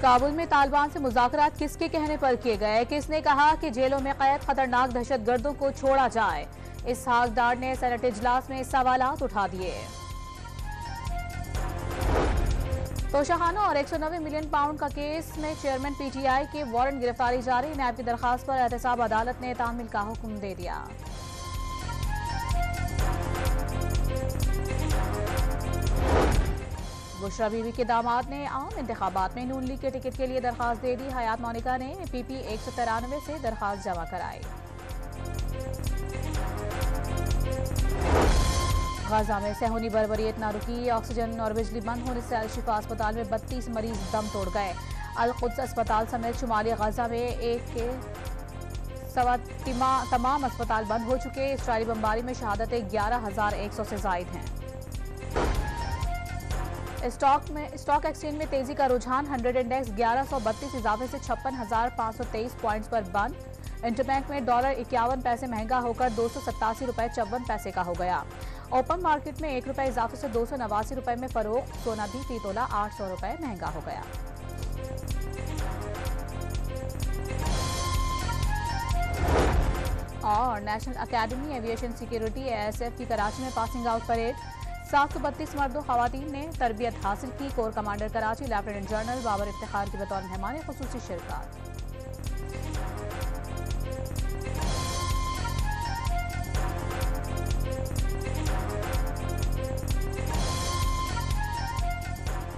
काबुल में तालिबान से मुज़ाकरात किसके कहने पर किए गए? किसने कहा कि जेलों में कैद खतरनाक दहशतगर्दों को छोड़ा जाए? इसहाक डार ने सेनेट इजलास में सवालात उठा दिए। तोशाखाना और 190 मिलियन पाउंड का केस में चेयरमैन पीटीआई के वारंट गिरफ्तारी जारी। नैब की दरखास्त पर एहतसाब अदालत ने तामील का हुक्म दे दिया। बुशरा बीवी के दामाद ने आम इंतखाबात में नून लीग के टिकट के लिए दरखास्त दे दी। हयात मोनिका ने पीपी 193 से दरखास्त जमा कराई। गाजा में सहूनी बर्बरियत न रुकी। ऑक्सीजन और बिजली बंद होने से अल-शिफा अस्पताल में 32 मरीज दम तोड़ गए। अल-कुद्स अस्पताल समेत शुमाली गाजा में एक के सवा तमाम अस्पताल बंद हो चुके। इसराइली बमबारी में शहादतें 11,100 से जायद हैं। स्टॉक एक्सचेंज में तेजी का रुझान। 100 इंडेक्स 1132 इजाफे से 56,523 पॉइंट्स पर बंद। इंटरबैंक में डॉलर 51 पैसे महंगा होकर 287 रुपए 54 पैसे का हो गया। ओपन मार्केट में 1 रुपए इजाफे से 289 रुपए में फरोख्त। सोना भी फी तोला 800 रुपए महंगा हो गया। और national academy aviation security ASF की कराची में पासिंग आउट परेड। 732 मर्द और खवातीन ने तरबियत हासिल की। Core commander Karachi lieutenant general Babar Iftikhar की बतौर मेहमान खुसूसी शिरकत।